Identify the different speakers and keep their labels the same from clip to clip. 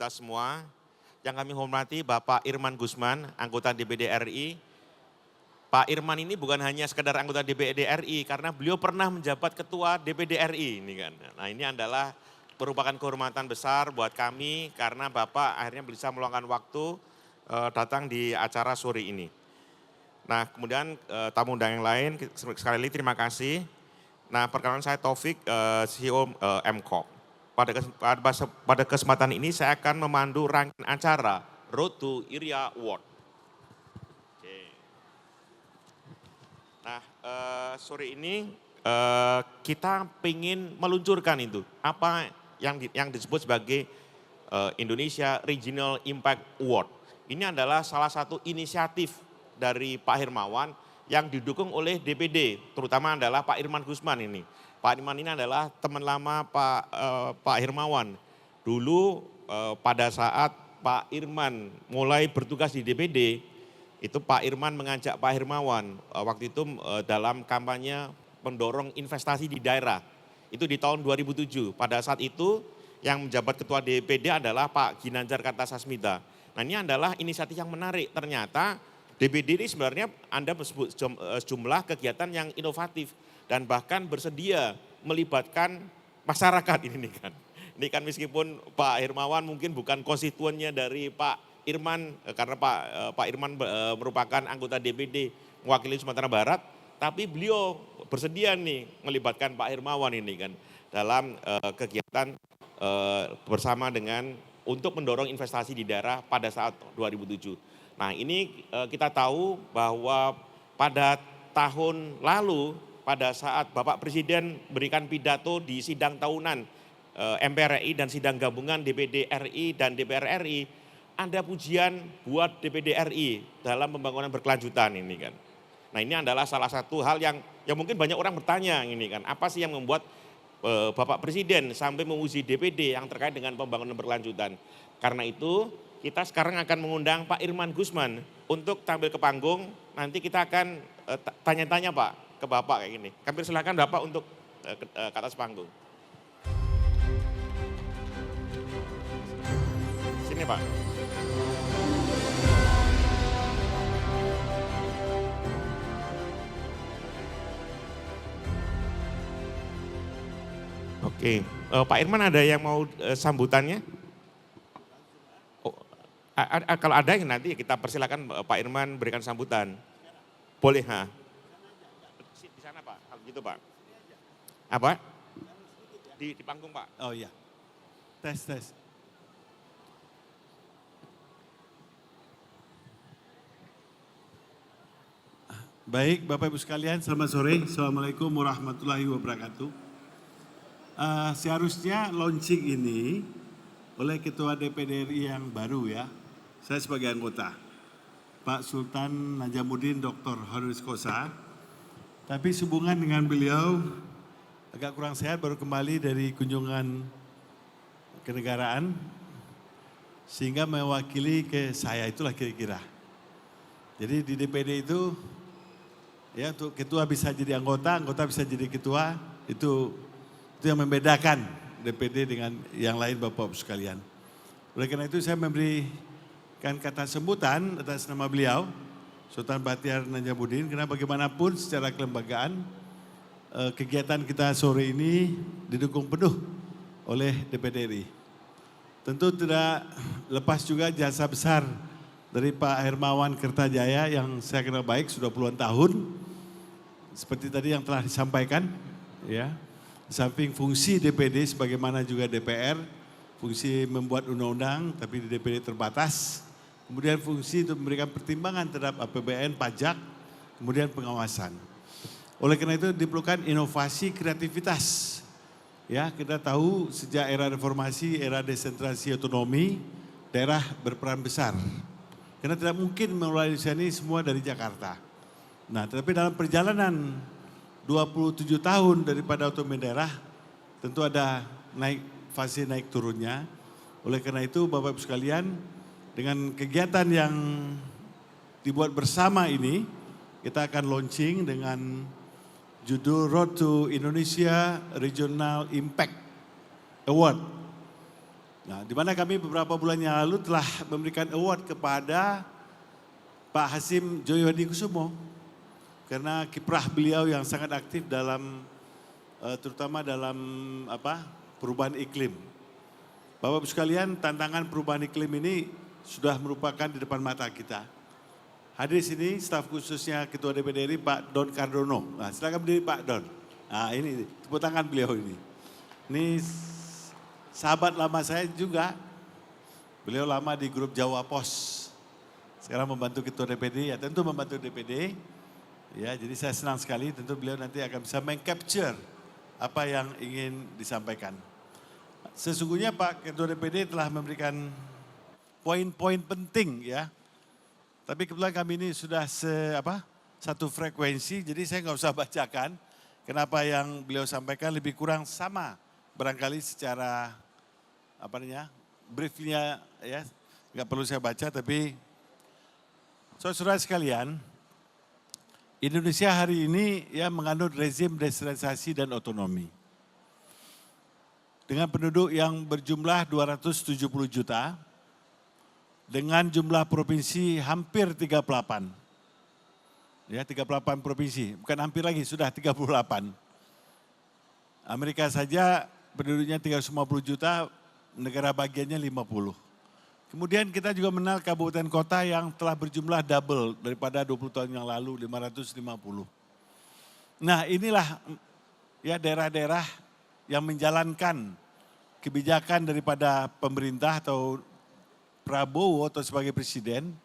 Speaker 1: anggota semua. Yang kami hormati Bapak Irman Gusman, anggota DPD RI. Pak Irman ini bukan hanya sekedar anggota DPD RI, karena beliau pernah menjabat ketua DPD RI. Ini kan. Nah, ini adalah merupakan kehormatan besar buat kami, karena Bapak akhirnya bisa meluangkan waktu datang di acara sore ini. Nah, kemudian tamu undang yang lain, sekali lagi terima kasih. Nah, perkenalkan saya Taufik, CEO M-Corp. Pada kesempatan ini saya akan memandu rangkaian acara Road to IRIA Award. Oke. Nah, sore ini kita ingin meluncurkan itu, apa yang disebut sebagai Indonesia Regional Impact Award. Ini adalah salah satu inisiatif dari Pak Hermawan yang didukung oleh DPD, terutama adalah Pak Irman Gusman ini. Pak Irman ini adalah teman lama Pak Hermawan. Dulu pada saat Pak Irman mulai bertugas di DPD, itu Pak Irman mengajak Pak Hermawan waktu itu dalam kampanye mendorong investasi di daerah. Itu di tahun 2007. Pada saat itu yang menjabat ketua DPD adalah Pak Ginanjar Kartasasmita. Nah, ini adalah inisiatif yang menarik. Ternyata DPD ini sebenarnya Anda sebut sejumlah kegiatan yang inovatif dan bahkan bersedia melibatkan masyarakat ini kan. Ini kan meskipun Pak Hermawan mungkin bukan konstituennya dari Pak Irman, karena Pak Irman merupakan anggota DPD mewakili Sumatera Barat, tapi beliau bersedia nih melibatkan Pak Hermawan ini kan dalam kegiatan bersama dengan untuk mendorong investasi di daerah pada saat 2007. Nah, ini kita tahu bahwa pada tahun lalu pada saat Bapak Presiden berikan pidato di sidang tahunan MPR RI dan sidang gabungan DPD RI dan DPR RI, ada pujian buat DPD RI dalam pembangunan berkelanjutan ini kan. Nah, ini adalah salah satu hal yang mungkin banyak orang bertanya ini kan, apa sih yang membuat Bapak Presiden sampai memuji DPD yang terkait dengan pembangunan berkelanjutan. Karena itu kita sekarang akan mengundang Pak Irman Gusman untuk tampil ke panggung. Nanti kita akan tanya-tanya Pak ke Bapak kayak gini. Kami silakan Bapak untuk ke atas panggung. Sini Pak. Oke, Pak Irman ada yang mau sambutannya? Kalau ada nanti kita persilakan Pak Irman berikan sambutan. Boleh, ha? Di sana Pak, kalau gitu Pak. Apa? Di panggung Pak.
Speaker 2: Oh iya, tes. Baik Bapak Ibu sekalian, selamat sore. Assalamualaikum warahmatullahi wabarakatuh. Seharusnya launching ini oleh Ketua DPD RI yang baru ya. Saya sebagai anggota, Pak Sultan Najamuddin Dr. Honoris Causa. Tapi sehubungan dengan beliau agak kurang sehat, baru kembali dari kunjungan kenegaraan. Sehingga mewakili ke saya, itulah kira-kira. Jadi di DPD itu, ya untuk ketua bisa jadi anggota bisa jadi ketua, itu yang membedakan DPD dengan yang lain Bapak-Bapak sekalian. Oleh karena itu saya memberikan kata sambutan atas nama beliau, Sultan Bahtiar Najamuddin, karena bagaimanapun secara kelembagaan kegiatan kita sore ini didukung penuh oleh DPD RI. Tentu tidak lepas juga jasa besar dari Pak Hermawan Kertajaya yang saya kenal baik sudah puluhan tahun. Seperti tadi yang telah disampaikan, ya. Samping fungsi DPD sebagaimana juga DPR, fungsi membuat undang-undang tapi di DPD terbatas. Kemudian fungsi untuk memberikan pertimbangan terhadap APBN, pajak, kemudian pengawasan. Oleh karena itu diperlukan inovasi kreativitas. Ya, kita tahu sejak era reformasi, era desentralisasi otonomi, daerah berperan besar. Karena tidak mungkin mengelola Indonesia ini semua dari Jakarta. Nah, tetapi dalam perjalanan 27 tahun daripada otonomi daerah, tentu ada fase naik turunnya. Oleh karena itu Bapak Ibu sekalian, dengan kegiatan yang dibuat bersama ini, kita akan launching dengan judul Road to Indonesia Regional Impact Award. Nah, di mana kami beberapa bulan yang lalu telah memberikan award kepada Pak Hasim Joyo Hadikusumo karena kiprah beliau yang sangat aktif dalam terutama dalam perubahan iklim. Bapak Ibu sekalian, tantangan perubahan iklim ini sudah merupakan di depan mata kita. Hadir sini staf khususnya Ketua DPD RI Pak Don Cardono. Nah, silakan berdiri Pak Don. Nah, ini tepuk tangan beliau ini. Ini sahabat lama saya juga. Beliau lama di grup Jawa Pos. Sekarang membantu Ketua DPD, ya tentu membantu DPD. Ya, jadi saya senang sekali tentu beliau nanti akan bisa meng-capture apa yang ingin disampaikan. Sesungguhnya Pak Ketua DPD telah memberikan poin-poin penting ya. Tapi kebetulan kami ini sudah satu frekuensi, jadi saya nggak usah bacakan. Kenapa yang beliau sampaikan lebih kurang sama barangkali secara briefnya ya, nggak perlu saya baca tapi saudara sekalian, Indonesia hari ini ya menganut rezim desentralisasi dan otonomi. Dengan penduduk yang berjumlah 270 juta, dengan jumlah provinsi hampir 38. Ya, 38 provinsi, bukan hampir lagi, sudah 38. Amerika saja penduduknya 350 juta, negara bagiannya 50. Kemudian kita juga mengenal kabupaten kota yang telah berjumlah double daripada 20 tahun yang lalu, 550. Nah inilah ya daerah-daerah yang menjalankan kebijakan daripada pemerintah atau Prabowo atau sebagai presiden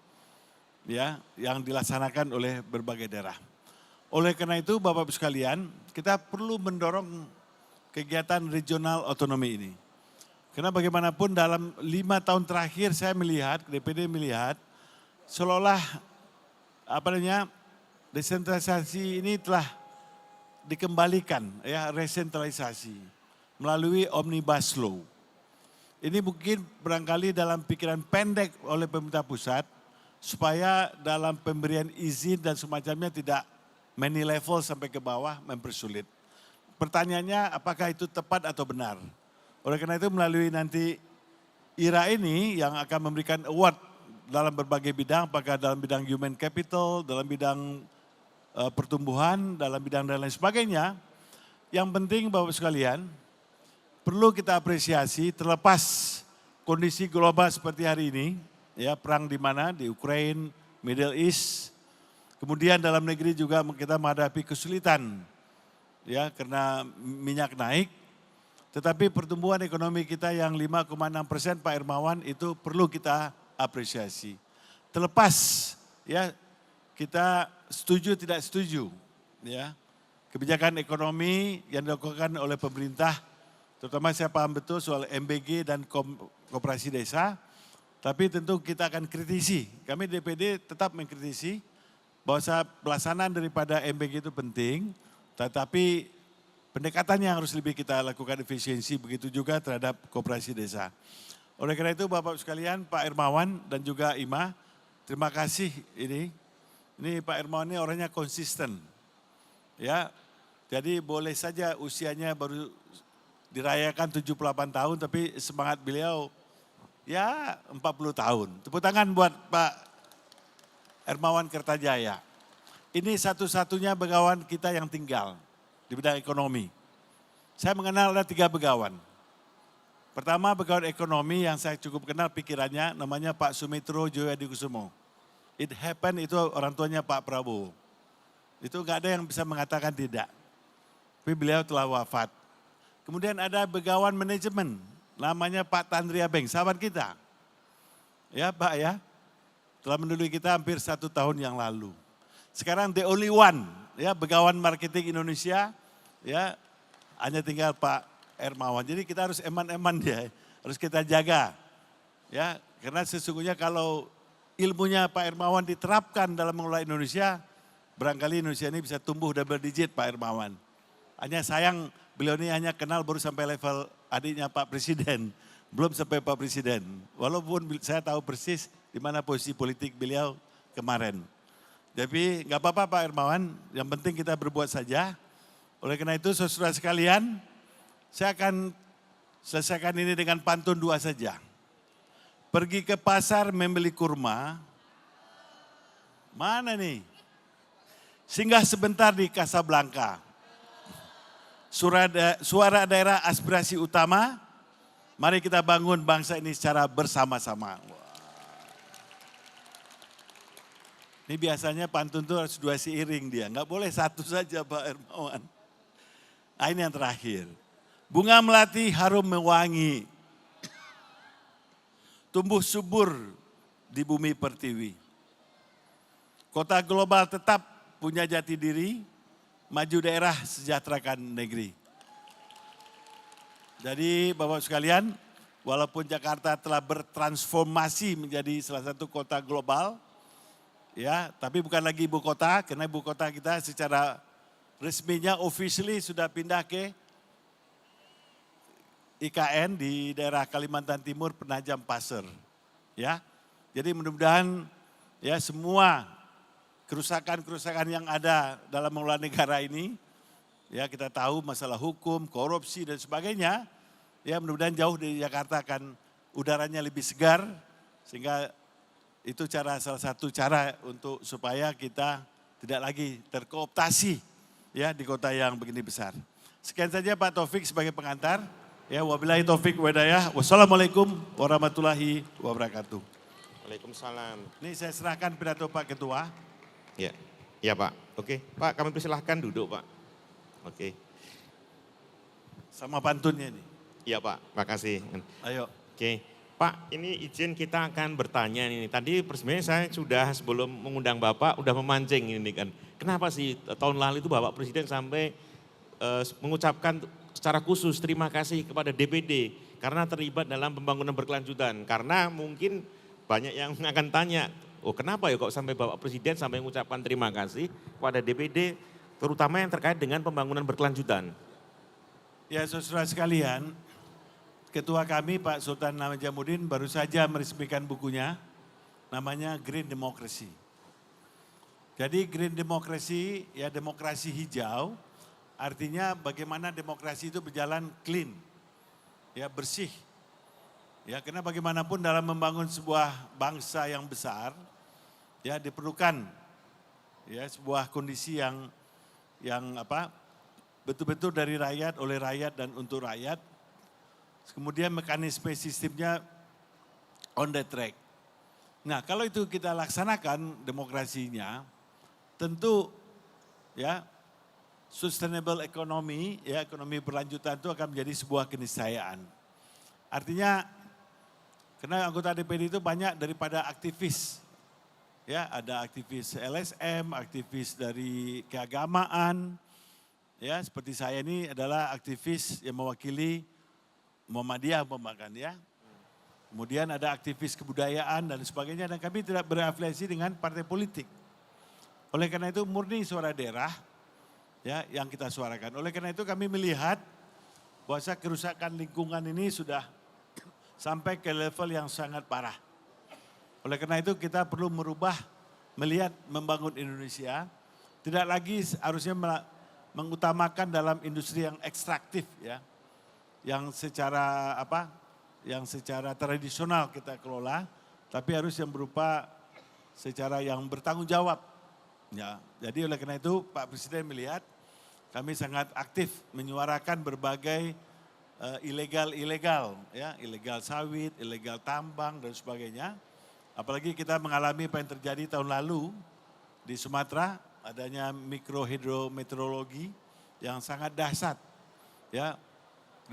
Speaker 2: ya yang dilaksanakan oleh berbagai daerah. Oleh karena itu Bapak-Ibu sekalian, kita perlu mendorong kegiatan regional otonomi ini. Karena bagaimanapun dalam 5 tahun terakhir saya melihat, DPD melihat, seolah-olah desentralisasi ini telah dikembalikan, ya resentralisasi melalui Omnibus Law. Ini mungkin barangkali dalam pikiran pendek oleh pemerintah pusat, supaya dalam pemberian izin dan semacamnya tidak many level sampai ke bawah mempersulit. Pertanyaannya apakah itu tepat atau benar? Oleh karena itu melalui nanti IRA ini yang akan memberikan award dalam berbagai bidang, apakah dalam bidang human capital, dalam bidang pertumbuhan, dalam bidang dan lain sebagainya. Yang penting Bapak sekalian, perlu kita apresiasi terlepas kondisi global seperti hari ini, ya perang di mana? Di Ukraina, Middle East. Kemudian dalam negeri juga kita menghadapi kesulitan, ya karena minyak naik. Tetapi pertumbuhan ekonomi kita yang 5,6% Pak Hermawan itu perlu kita apresiasi. Terlepas ya kita setuju tidak setuju ya kebijakan ekonomi yang dilakukan oleh pemerintah, terutama saya paham betul soal MBG dan koperasi desa, tapi tentu kita akan kritisi. Kami DPD tetap mengkritisi bahwa pelaksanaan daripada MBG itu penting, tetapi pendekatan yang harus lebih kita lakukan efisiensi, begitu juga terhadap koperasi desa. Oleh karena itu Bapak sekalian, Pak Hermawan dan juga Ima, terima kasih ini. Ini Pak Hermawan ini orangnya konsisten. Ya, jadi boleh saja usianya baru dirayakan 78 tahun, tapi semangat beliau ya 40 tahun. Tepuk tangan buat Pak Hermawan Kertajaya. Ini satu-satunya begawan kita yang tinggal di bidang ekonomi. Saya mengenal ada 3 begawan. Pertama begawan ekonomi yang saya cukup kenal pikirannya, namanya Pak Sumitro Joyo Hadikusumo. It happen itu orang tuanya Pak Prabowo. Itu gak ada yang bisa mengatakan tidak. Tapi beliau telah wafat. Kemudian ada begawan manajemen, namanya Pak Tandria Beng, sahabat kita. Ya Pak ya, telah mendului kita hampir 1 tahun yang lalu. Sekarang the only one, ya begawan marketing Indonesia, ya hanya tinggal Pak Hermawan. Jadi kita harus eman-eman dia, harus kita jaga. Ya, karena sesungguhnya kalau ilmunya Pak Hermawan diterapkan dalam mengelola Indonesia, barangkali Indonesia ini bisa tumbuh double digit Pak Hermawan. Hanya sayang beliau ini hanya kenal baru sampai level adiknya Pak Presiden, belum sampai Pak Presiden. Walaupun saya tahu persis di mana posisi politik beliau kemarin. Tapi nggak apa-apa Pak Hermawan, yang penting kita berbuat saja. Oleh karena itu saudara sekalian, saya akan Selesaikan ini dengan pantun 2 saja. Pergi ke pasar membeli kurma. Mana nih? Singgah sebentar di Casablanca. Suara daerah aspirasi utama. Mari kita bangun bangsa ini secara bersama-sama. Ini biasanya pantun itu harus 2 seiring dia. Nggak boleh 1 saja Pak Hermawan. Nah ini yang terakhir. Bunga melati harum mewangi. Tumbuh subur di bumi pertiwi. Kota global tetap punya jati diri, maju daerah sejahterakan negeri. Jadi Bapak sekalian, walaupun Jakarta telah bertransformasi menjadi salah satu kota global, ya, tapi bukan lagi ibu kota, karena ibu kota kita secara resminya officially sudah pindah ke IKN di daerah Kalimantan Timur Penajam Pasir. Ya. Jadi mudah-mudahan ya semua kerusakan-kerusakan yang ada dalam mengelola negara ini, ya kita tahu masalah hukum, korupsi dan sebagainya, ya mudah-mudahan jauh dari Jakarta akan udaranya lebih segar, sehingga itu salah satu cara untuk supaya kita tidak lagi terkooptasi ya di kota yang begini besar. Sekian saja Pak Taufik sebagai pengantar. Ya, wabillahi taufik walhidayah. Wassalamualaikum warahmatullahi wabarakatuh.
Speaker 1: Waalaikumsalam.
Speaker 2: Ini saya serahkan pidato Pak Ketua.
Speaker 1: Ya, ya Pak. Oke, Pak kami persilahkan duduk Pak. Oke.
Speaker 2: Sama pantunnya ini.
Speaker 1: Iya Pak, makasih.
Speaker 2: Ayo.
Speaker 1: Oke, Pak ini izin kita akan bertanya ini. Tadi sebenarnya saya sudah sebelum mengundang Bapak udah memancing ini kan. Kenapa sih tahun lalu itu Bapak Presiden sampai mengucapkan secara khusus terima kasih kepada DPD karena terlibat dalam pembangunan berkelanjutan. Karena mungkin banyak yang akan tanya, oh kenapa ya kok sampai Bapak Presiden sampai mengucapkan terima kasih kepada DPD terutama yang terkait dengan pembangunan berkelanjutan.
Speaker 2: Ya saudara sekalian, Ketua kami Pak Sultan Najamuddin baru saja meresmikan bukunya, namanya Green Democracy. Jadi Green Democracy, ya demokrasi hijau, artinya bagaimana demokrasi itu berjalan clean, ya bersih. Ya karena bagaimanapun dalam membangun sebuah bangsa yang besar, ya diperlukan ya sebuah kondisi yang betul-betul dari rakyat, oleh rakyat dan untuk rakyat. Kemudian mekanisme sistemnya on the track. Nah kalau itu kita laksanakan demokrasinya, tentu ya sustainable economy, ya ekonomi berlanjutan itu akan menjadi sebuah keniscayaan. Artinya, karena anggota DPD itu banyak daripada aktivis. Ya, ada aktivis LSM, aktivis dari keagamaan. Ya, seperti saya ini adalah aktivis yang mewakili Muhammadiyah umpamakan ya. Kemudian ada aktivis kebudayaan dan sebagainya dan kami tidak berafiliasi dengan partai politik. Oleh karena itu murni suara daerah ya yang kita suarakan. Oleh karena itu kami melihat bahwa kerusakan lingkungan ini sudah sampai ke level yang sangat parah. Oleh karena itu kita perlu merubah, melihat membangun Indonesia, tidak lagi harusnya mengutamakan dalam industri yang ekstraktif ya, yang secara tradisional kita kelola, tapi harus yang berupa secara yang bertanggung jawab. Ya, jadi oleh karena itu Pak Presiden melihat kami sangat aktif menyuarakan berbagai ilegal ya, ilegal sawit, ilegal tambang dan sebagainya. Apalagi kita mengalami apa yang terjadi tahun lalu di Sumatera, adanya mikrohidrometeorologi yang sangat dahsyat. Ya,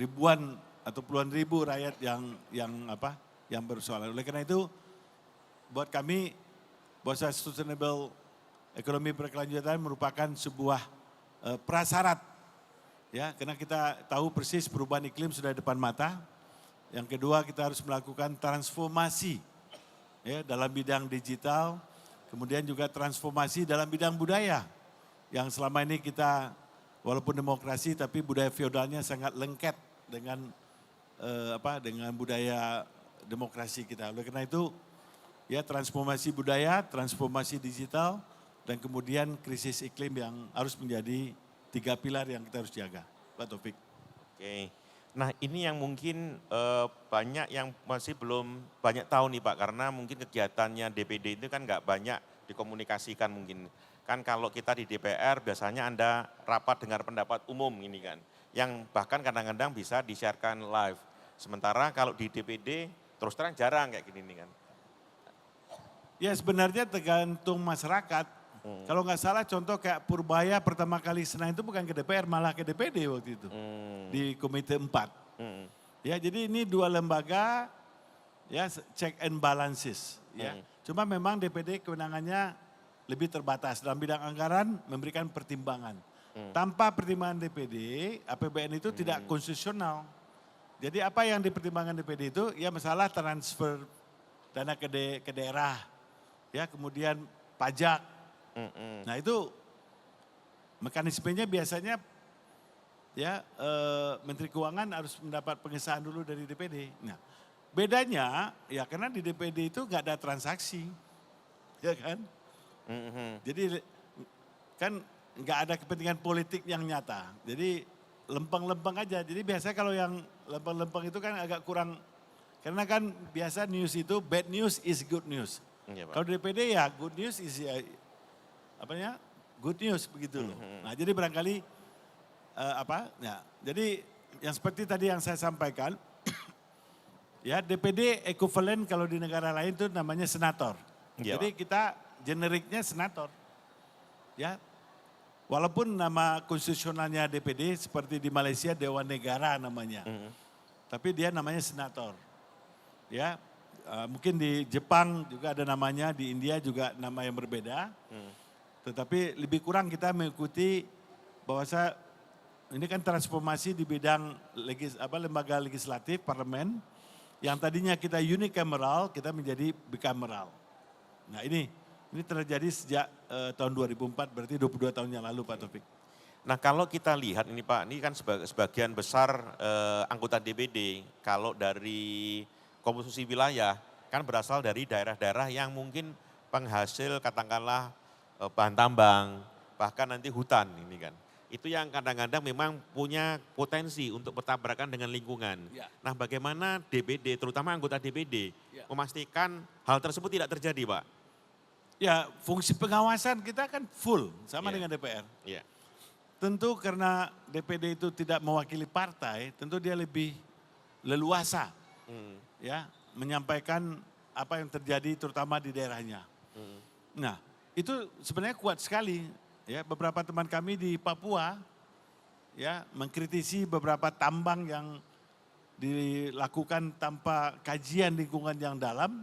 Speaker 2: ribuan atau puluhan ribu rakyat yang bersoalan. Oleh karena itu buat kami bahwa sustainable ekonomi berkelanjutan merupakan sebuah prasyarat ya, karena kita tahu persis perubahan iklim sudah di depan mata. Yang kedua kita harus melakukan transformasi ya dalam bidang digital, kemudian juga transformasi dalam bidang budaya yang selama ini kita walaupun demokrasi tapi budaya feodalnya sangat lengket dengan dengan budaya demokrasi kita. Oleh karena itu ya transformasi budaya, transformasi digital dan kemudian krisis iklim yang harus menjadi 3 pilar yang kita harus jaga. Pak Taufik.
Speaker 1: Oke, Nah ini yang mungkin banyak yang masih belum banyak tahu nih Pak, karena mungkin kegiatannya DPD itu kan nggak banyak dikomunikasikan mungkin. Kan kalau kita di DPR biasanya Anda rapat dengar pendapat umum ini kan, yang bahkan kadang-kadang bisa di-sharekan live. Sementara kalau di DPD terus terang jarang kayak gini nih kan.
Speaker 2: Ya sebenarnya tergantung masyarakat. Kalau nggak salah contoh kayak Purbaya pertama kali Senayan itu bukan ke DPR, malah ke DPD waktu itu. Di Komite 4. Ya jadi ini dua lembaga ya check and balances. Ya. Cuma memang DPD kewenangannya lebih terbatas. Dalam bidang anggaran memberikan pertimbangan. Tanpa pertimbangan DPD, APBN itu tidak konstitusional. Jadi apa yang dipertimbangkan DPD itu ya masalah transfer dana ke daerah. Ya kemudian pajak. Nah itu mekanismenya biasanya ya Menteri Keuangan harus mendapat pengesahan dulu dari DPD. Nah bedanya ya karena di DPD itu nggak ada transaksi, ya kan? Jadi kan nggak ada kepentingan politik yang nyata. Jadi lempeng-lempeng aja. Jadi biasanya kalau yang lempeng-lempeng itu kan agak kurang, karena kan biasa news itu bad news is good news.
Speaker 1: Iya, Pak.
Speaker 2: Kalau DPD ya good news is ya, good news begitu loh. Nah jadi barangkali jadi yang seperti tadi yang saya sampaikan, ya DPD ekuivalen kalau di negara lain itu namanya senator.
Speaker 1: Iya,
Speaker 2: Jadi kita generiknya senator. Ya, walaupun nama konstitusionalnya DPD seperti di Malaysia Dewan Negara namanya, tapi dia namanya senator. Ya, mungkin di Jepang juga ada namanya, di India juga nama yang berbeda. Tetapi lebih kurang kita mengikuti bahwa ini kan transformasi di bidang lembaga legislatif, parlemen, yang tadinya kita unicameral, kita menjadi bicameral. Nah ini terjadi sejak tahun 2004, berarti 22 tahun yang lalu Pak Taufik.
Speaker 1: Nah kalau kita lihat ini Pak, ini kan sebagian besar anggota DPD, kalau dari komposisi wilayah, kan berasal dari daerah-daerah yang mungkin penghasil katakanlah bahan tambang, bahkan nanti hutan ini kan. Itu yang kadang-kadang memang punya potensi untuk bertabrakan dengan lingkungan.
Speaker 2: Ya.
Speaker 1: Nah bagaimana DPD, terutama anggota DPD,
Speaker 2: Ya.
Speaker 1: memastikan hal tersebut tidak terjadi Pak?
Speaker 2: Ya fungsi pengawasan kita kan full sama
Speaker 1: Ya.
Speaker 2: dengan DPR.
Speaker 1: Iya.
Speaker 2: Tentu karena DPD itu tidak mewakili partai, tentu dia lebih leluasa ya menyampaikan apa yang terjadi terutama di daerahnya. Nah itu sebenarnya kuat sekali ya, beberapa teman kami di Papua ya mengkritisi beberapa tambang yang dilakukan tanpa kajian lingkungan yang dalam.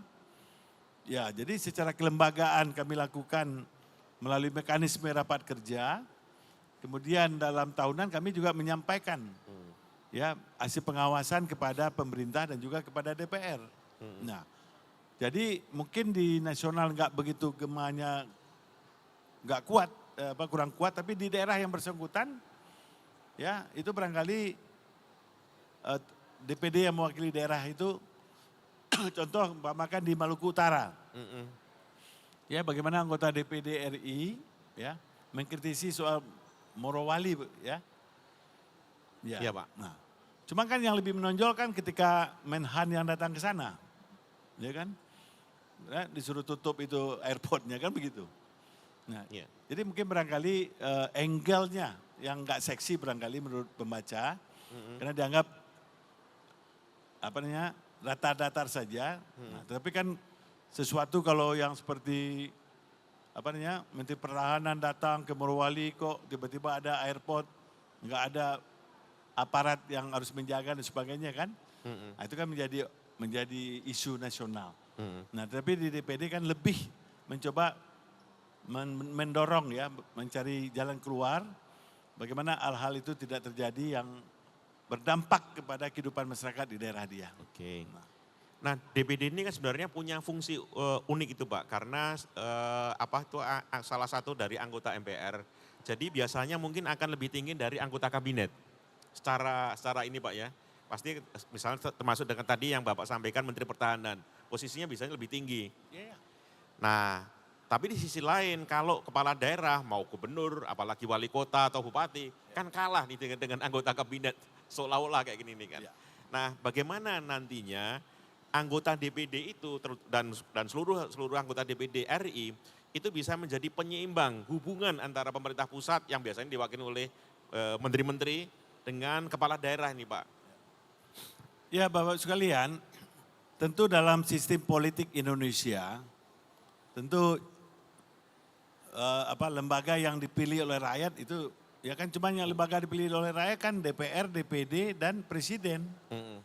Speaker 2: Ya, jadi secara kelembagaan kami lakukan melalui mekanisme rapat kerja. Kemudian dalam tahunan kami juga menyampaikan ya hasil pengawasan kepada pemerintah dan juga kepada DPR. Nah, jadi mungkin di nasional nggak begitu gemanya, nggak kuat, kurang kuat, tapi di daerah yang bersangkutan ya itu barangkali DPD yang mewakili daerah itu contoh makan di Maluku Utara. Ya bagaimana anggota DPD RI ya mengkritisi soal Morowali ya. Ya.
Speaker 1: Iya Pak.
Speaker 2: Nah, cuma kan yang lebih menonjol kan ketika Menhan yang datang ke sana. Ya kan? Ya, disuruh tutup itu airportnya kan begitu. Nah,
Speaker 1: Iya.
Speaker 2: jadi mungkin barangkali angle-nya yang nggak seksi barangkali menurut pembaca. Karena dianggap datar-datar saja. Nah, tapi kan sesuatu kalau yang seperti Menteri Pertahanan datang ke Morowali kok tiba-tiba ada airport, nggak ada aparat yang harus menjaga dan sebagainya kan. Nah, itu kan menjadi isu nasional. Nah tapi di DPD kan lebih mencoba mendorong ya, mencari jalan keluar. Bagaimana hal-hal itu tidak terjadi yang berdampak kepada kehidupan masyarakat di daerah dia.
Speaker 1: Oke. Nah DPD ini kan sebenarnya punya fungsi unik itu Pak, karena salah satu dari anggota MPR. Jadi biasanya mungkin akan lebih tinggi dari anggota kabinet. Secara ini Pak ya, pasti misalnya termasuk dengan tadi yang Bapak sampaikan Menteri Pertahanan, posisinya biasanya lebih tinggi. Nah Tapi di sisi lain kalau kepala daerah mau gubernur, apalagi wali kota atau bupati, kan kalah nih dengan anggota kabinet seolah-olah kayak gini nih kan.
Speaker 2: Ya.
Speaker 1: Nah, bagaimana nantinya anggota DPD itu dan seluruh anggota DPD RI itu bisa menjadi penyeimbang hubungan antara pemerintah pusat yang biasanya diwakili oleh menteri-menteri dengan kepala daerah ini, Pak.
Speaker 2: Ya Bapak sekalian, tentu dalam sistem politik Indonesia, tentu lembaga yang dipilih oleh rakyat itu ya kan cuma yang lembaga dipilih oleh rakyat kan DPR, DPD dan presiden
Speaker 1: Mm-mm.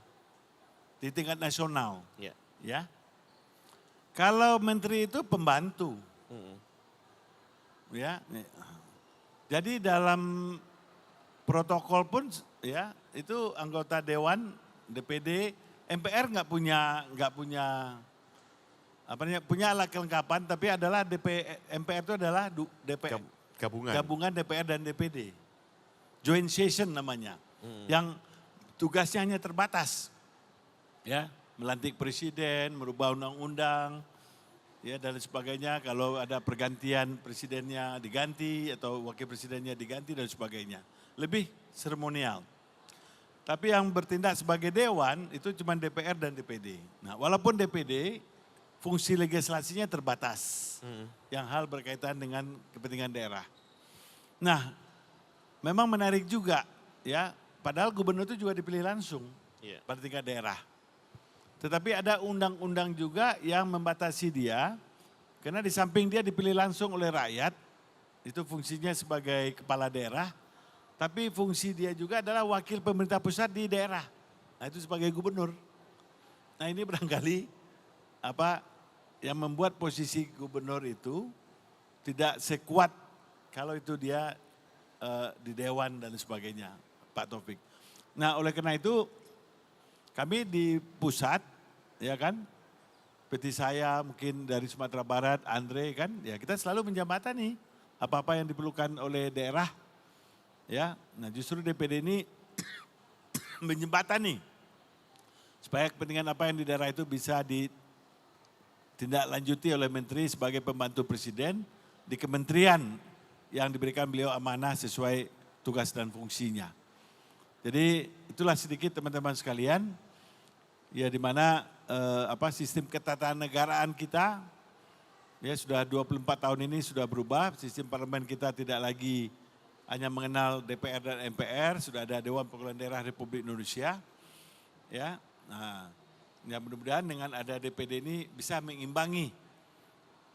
Speaker 2: di tingkat nasional,
Speaker 1: Ya.
Speaker 2: ya. Kalau menteri itu pembantu,
Speaker 1: Mm-mm.
Speaker 2: ya. Jadi dalam protokol pun ya itu anggota dewan, DPD, MPR nggak punya punya alat kelengkapan, tapi adalah MPR itu adalah DPR,
Speaker 1: Gabungan.
Speaker 2: gabungan DPR dan DPD. Joint session namanya. Yang tugasnya hanya terbatas. Ya, melantik presiden, merubah undang-undang, ya dan sebagainya. Kalau ada pergantian presidennya diganti atau wakil presidennya diganti dan sebagainya. Lebih seremonial. Tapi yang bertindak sebagai dewan itu cuma DPR dan DPD. Nah, walaupun DPD fungsi legislasinya terbatas. Yang hal berkaitan dengan kepentingan daerah. Nah, memang menarik juga ya, padahal gubernur itu juga dipilih langsung
Speaker 1: Iya.
Speaker 2: pada tingkat daerah. Tetapi ada undang-undang juga yang membatasi dia, karena di samping dia dipilih langsung oleh rakyat, itu fungsinya sebagai kepala daerah, tapi fungsi dia juga adalah wakil pemerintah pusat di daerah. Nah itu sebagai gubernur. Nah ini barangkali yang membuat posisi gubernur itu tidak sekuat kalau itu dia di dewan dan sebagainya, Pak Taufik. Nah oleh karena itu kami di pusat, ya kan, seperti saya mungkin dari Sumatera Barat, Andre kan, ya kita selalu menjembatani apa-apa yang diperlukan oleh daerah. Ya, nah justru DPD ini menjembatani supaya kepentingan apa yang di daerah itu bisa ditindaklanjuti oleh menteri sebagai pembantu presiden di kementerian yang diberikan beliau amanah sesuai tugas dan fungsinya. Jadi itulah sedikit teman-teman sekalian, ya di mana sistem ketatanegaraan kita ya sudah 24 tahun ini sudah berubah, sistem parlemen kita tidak lagi hanya mengenal DPR dan MPR, sudah ada Dewan Perwakilan Daerah Republik Indonesia. Ya, nah, ya mudah-mudahan dengan ada DPD ini bisa mengimbangi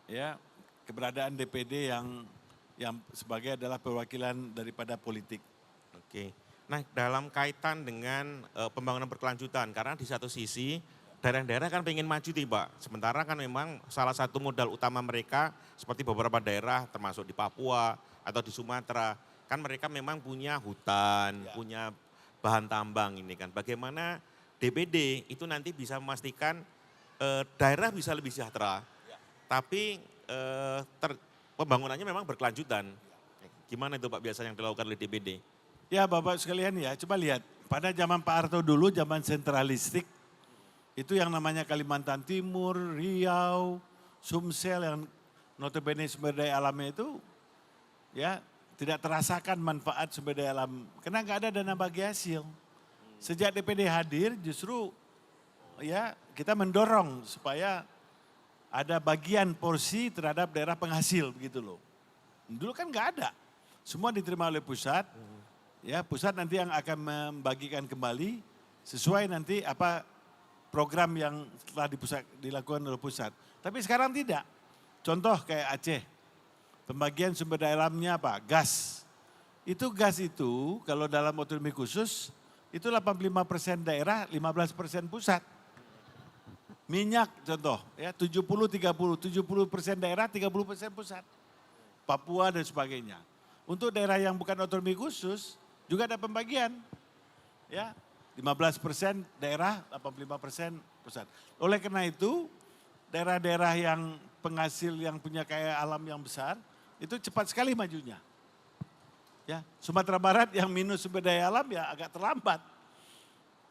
Speaker 2: ya keberadaan DPD yang sebagai adalah perwakilan daripada politik.
Speaker 1: Oke. Nah, dalam kaitan dengan pembangunan berkelanjutan, karena di satu sisi daerah-daerah kan pengen maju nih Pak. Sementara kan memang salah satu modal utama mereka seperti beberapa daerah termasuk di Papua atau di Sumatera, kan mereka memang punya hutan, punya bahan tambang ini kan. Bagaimana DPD itu nanti bisa memastikan daerah bisa lebih sejahtera, tapi pembangunannya memang berkelanjutan. Gimana itu Pak biasa yang dilakukan oleh DPD?
Speaker 2: Ya Bapak sekalian ya, coba lihat. Pada zaman Pak Harto dulu, zaman sentralistik, itu yang namanya Kalimantan Timur, Riau, Sumsel yang notabene sumber daya alamnya itu ya tidak terasakan manfaat sumber daya alam. Karena nggak ada dana bagi hasil. Sejak DPD hadir justru ya kita mendorong supaya ada bagian porsi terhadap daerah penghasil begitu loh. Dulu kan nggak ada. Semua diterima oleh pusat. Ya, pusat nanti yang akan membagikan kembali sesuai nanti apa program yang telah dilakukan oleh pusat. Tapi sekarang tidak. Contoh kayak Aceh. Pembagian sumber daya alamnya apa? Gas. Itu gas itu kalau dalam otonomi khusus itu 85% daerah, 15% pusat. Minyak contoh ya 70-30, 70% daerah, 30% pusat. Papua dan sebagainya. Untuk daerah yang bukan otonomi khusus juga ada pembagian. Ya, 15% daerah, 85% pusat. Oleh karena itu, daerah-daerah yang penghasil yang punya kaya alam yang besar, itu cepat sekali majunya. Ya, Sumatera Barat yang minus sumber daya alam ya agak terlambat.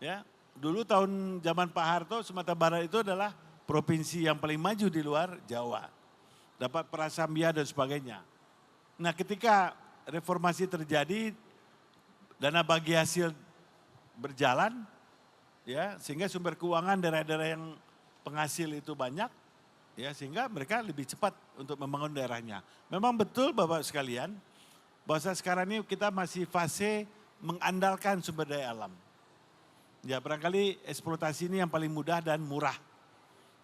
Speaker 2: Ya, dulu zaman Pak Harto, Sumatera Barat itu adalah provinsi yang paling maju di luar Jawa. dapat prasamya dan sebagainya. Nah ketika reformasi terjadi, dana bagi hasil berjalan, ya sehingga sumber keuangan daerah-daerah yang penghasil itu banyak, ya sehingga mereka lebih cepat untuk membangun daerahnya. Memang betul Bapak sekalian, bahwa sekarang ini kita masih fase mengandalkan sumber daya alam. Ya barangkali eksploitasi ini yang paling mudah dan murah.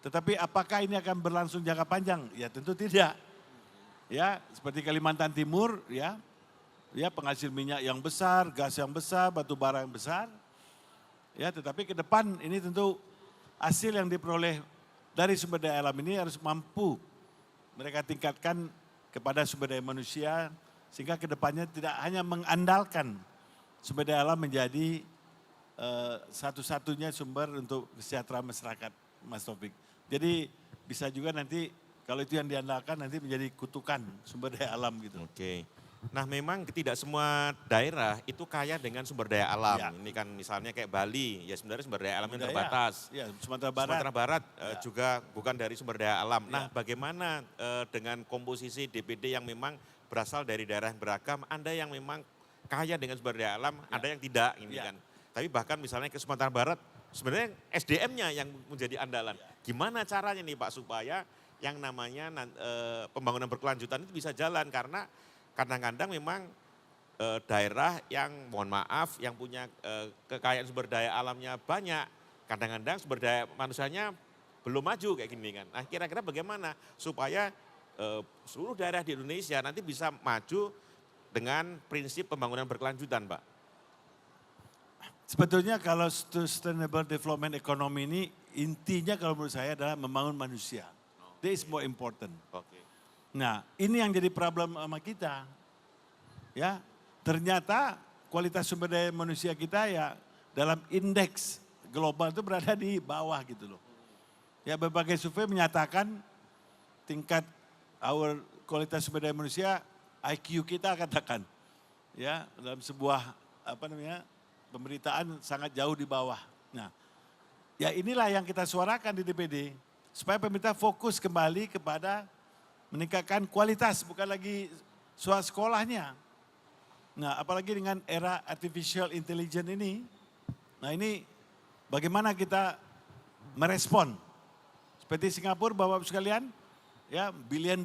Speaker 2: Tetapi apakah ini akan berlangsung jangka panjang? Ya tentu tidak. Ya seperti Kalimantan Timur, ya penghasil minyak yang besar, gas yang besar, batu bara yang besar. Ya tetapi ke depan ini tentu hasil yang diperoleh dari sumber daya alam ini harus mampu mereka tingkatkan kepada sumber daya manusia sehingga ke depannya tidak hanya mengandalkan sumber daya alam menjadi satu-satunya sumber untuk kesejahteraan masyarakat, Mas Taufik. Jadi bisa juga nanti kalau itu yang diandalkan nanti menjadi kutukan sumber daya alam gitu.
Speaker 1: Oke. Nah memang tidak semua daerah itu kaya dengan sumber daya alam.
Speaker 2: Ya.
Speaker 1: Ini kan misalnya kayak Bali, ya sebenarnya sumber daya alamnya
Speaker 2: Budaya.
Speaker 1: terbatas.
Speaker 2: Ya, Sumatera Barat.
Speaker 1: Sumatera Barat
Speaker 2: Ya.
Speaker 1: juga bukan dari sumber daya alam. Nah
Speaker 2: Ya.
Speaker 1: bagaimana dengan komposisi DPD yang memang berasal dari daerah yang beragam, Anda yang memang kaya dengan sumber daya alam, ada yang tidak ini
Speaker 2: Ya.
Speaker 1: kan. Tapi bahkan misalnya ke Sumatera Barat, sebenarnya SDM-nya yang menjadi andalan. Gimana caranya nih Pak supaya yang namanya pembangunan berkelanjutan itu bisa jalan karena kadang-kadang memang daerah yang mohon maaf yang punya kekayaan sumber daya alamnya banyak, kadang-kadang sumber daya manusianya belum maju kayak gini kan. Nah kira-kira bagaimana supaya seluruh daerah di Indonesia nanti bisa maju dengan prinsip pembangunan berkelanjutan Pak?
Speaker 2: Sebetulnya kalau sustainable development economy ini intinya kalau menurut saya adalah membangun manusia. That is more important.
Speaker 1: Oke.
Speaker 2: Nah, ini yang jadi problem sama kita. Ya, ternyata kualitas sumber daya manusia kita ya dalam indeks global itu berada di bawah gitu loh. Ya, berbagai survei menyatakan tingkat kualitas sumber daya manusia IQ kita katakan ya dalam sebuah pemberitaan sangat jauh di bawah. Nah, ya inilah yang kita suarakan di DPD supaya pemerintah fokus kembali kepada meningkatkan kualitas, bukan lagi soal sekolahnya. Nah apalagi dengan era artificial intelligence ini, nah ini bagaimana kita merespon. Seperti Singapura Bapak-Bapak sekalian, ya $1 billion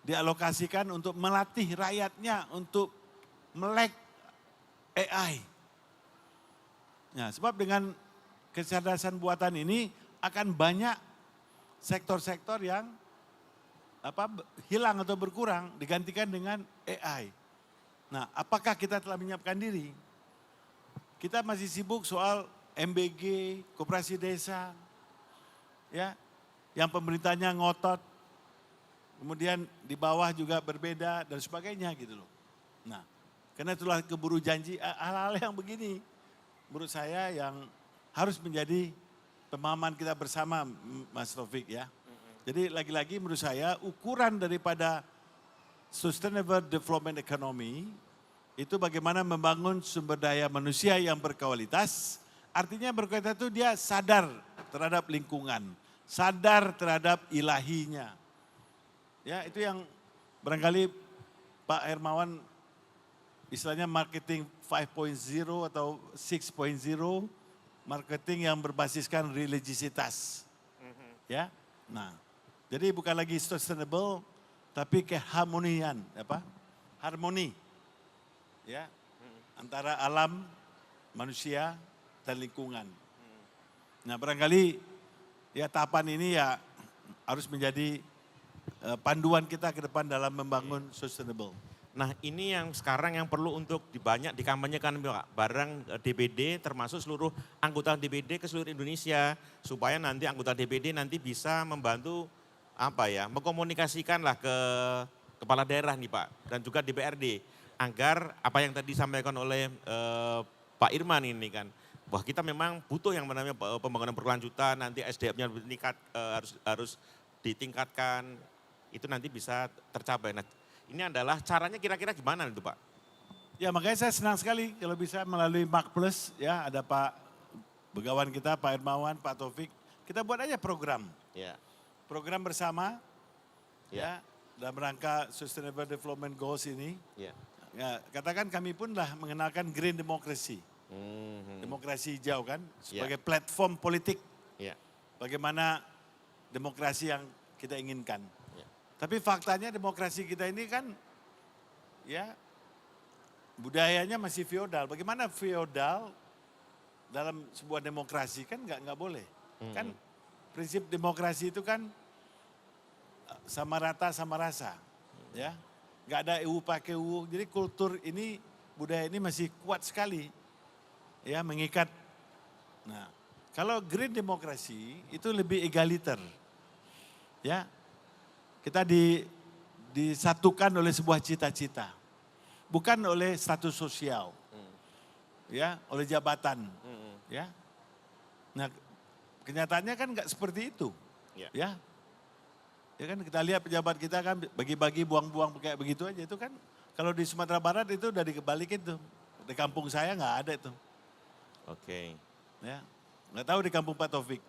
Speaker 2: dialokasikan untuk melatih rakyatnya untuk melek AI. Nah sebab dengan kecerdasan buatan ini akan banyak sektor-sektor yang hilang atau berkurang digantikan dengan AI. Nah, apakah kita telah menyiapkan diri? Kita masih sibuk soal MBG, koperasi desa, ya, yang pemerintahnya ngotot, kemudian di bawah juga berbeda dan sebagainya gitu loh. Nah, karena itulah keburu janji hal-hal yang begini, menurut saya yang harus menjadi pemahaman kita bersama Mas Taufik ya. Jadi lagi-lagi menurut saya ukuran daripada sustainable development economy itu bagaimana membangun sumber daya manusia yang berkualitas. Artinya berkualitas itu dia sadar terhadap lingkungan, sadar terhadap ilahinya. Ya itu yang barangkali Pak Hermawan istilahnya marketing 5.0 atau 6.0, marketing yang berbasiskan religiositas. Ya. Nah, jadi bukan lagi sustainable tapi keharmonian, harmoni. Ya. Antara alam, manusia dan lingkungan. Nah, barangkali ya tahapan ini ya harus menjadi panduan kita ke depan dalam membangun sustainable.
Speaker 1: Nah ini yang sekarang yang perlu untuk banyak dikampanyekan Pak, bareng DPD termasuk seluruh anggota DPD ke seluruh Indonesia. Supaya nanti anggota DPD nanti bisa membantu mengkomunikasikanlah ke kepala daerah nih Pak. Dan juga DPRD. Agar apa yang tadi disampaikan oleh Pak Irman ini kan. Bahwa kita memang butuh yang namanya pembangunan berkelanjutan, nanti SDM-nya harus ditingkatkan. Itu nanti bisa tercapai. Nah, ini adalah caranya kira-kira gimana itu Pak?
Speaker 2: Ya makanya saya senang sekali kalau bisa melalui Mark Plus ya ada Pak Begawan kita, Pak Hermawan, Pak Taufik. Kita buat aja program.
Speaker 1: Ya.
Speaker 2: Program bersama ya dalam rangka Sustainable Development Goals ini.
Speaker 1: Ya.
Speaker 2: Ya, katakan kami pun lah mengenalkan green democracy. Demokrasi hijau kan sebagai platform politik.
Speaker 1: Ya.
Speaker 2: Bagaimana demokrasi yang kita inginkan.
Speaker 1: Ya.
Speaker 2: Tapi faktanya demokrasi kita ini kan ya budayanya masih feodal. Bagaimana feodal dalam sebuah demokrasi kan nggak boleh. Kan prinsip demokrasi itu kan sama rata sama rasa, ya nggak ada EU pakai EU. Jadi kultur ini budaya ini masih kuat sekali, ya mengikat. Nah kalau green demokrasi itu lebih egaliter, ya kita disatukan oleh sebuah cita-cita, bukan oleh status sosial, ya oleh jabatan, ya. Nah kenyataannya kan nggak seperti itu, ya. Ya kan kita lihat pejabat kita kan bagi-bagi buang-buang kayak begitu aja itu kan. Kalau di Sumatera Barat itu udah dikebalikin tuh. Di kampung saya nggak ada itu.
Speaker 1: Oke.
Speaker 2: Ya, nggak tahu di kampung Pak Taufik.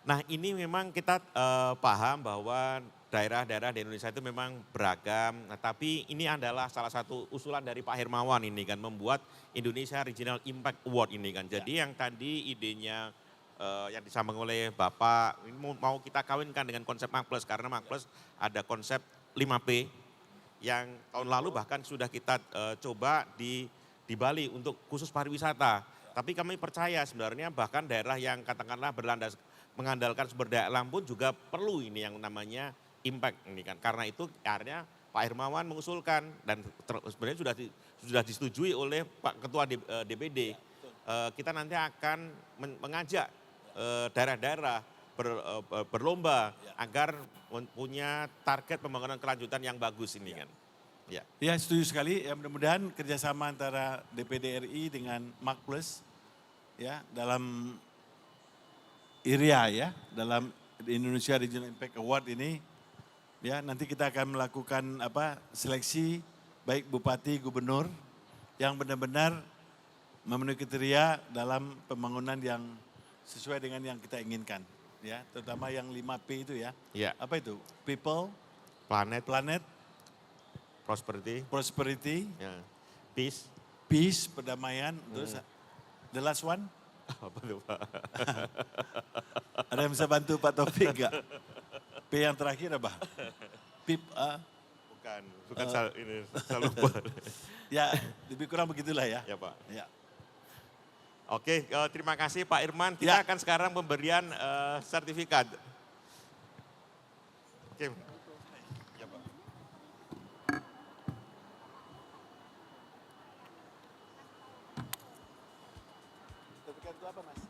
Speaker 1: Nah ini memang kita paham bahwa daerah-daerah di Indonesia itu memang beragam. Nah, tapi ini adalah salah satu usulan dari Pak Hermawan ini kan membuat Indonesia Regional Impact Award ini kan. Jadi yang tadi idenya yang disambung oleh Bapak, ini mau kita kawinkan dengan konsep MAKPLUS karena MAKPLUS ada konsep 5P yang tahun lalu bahkan sudah kita coba di Bali untuk khusus pariwisata. Tapi kami percaya sebenarnya bahkan daerah yang katakanlah berlandas mengandalkan sumber daya alam pun juga perlu ini yang namanya impact ini kan. Karena itu akhirnya Pak Hermawan mengusulkan dan sebenarnya sudah disetujui oleh Pak Ketua DPD. Kita nanti akan mengajak daerah-daerah berlomba agar punya target pembangunan kelanjutan yang bagus ini kan. Ya.
Speaker 2: Ya setuju sekali. Ya, mudah-mudahan kerjasama antara DPD RI dengan MAKPLUS ya dalam IRIA ya dalam Indonesia Regional Impact Award ini ya nanti kita akan melakukan seleksi baik bupati, gubernur yang benar-benar memenuhi kriteria dalam pembangunan yang sesuai dengan yang kita inginkan, ya, terutama yang 5P itu ya.
Speaker 1: Ya.
Speaker 2: Apa itu? People,
Speaker 1: Planet,
Speaker 2: prosperity,
Speaker 1: ya. Peace,
Speaker 2: perdamaian, terus the last one?
Speaker 1: apa tuh Pak?
Speaker 2: Ada yang bisa bantu Pak Taufik enggak? P yang terakhir apa?
Speaker 1: Bukan saya lupa.
Speaker 2: Ya, lebih kurang begitulah ya.
Speaker 1: Ya Pak.
Speaker 2: Ya.
Speaker 1: Oke, terima kasih Pak Irman. Kita akan sekarang pemberian sertifikat. Oke. Ya Pak.
Speaker 2: Sertifikat itu apa Mas?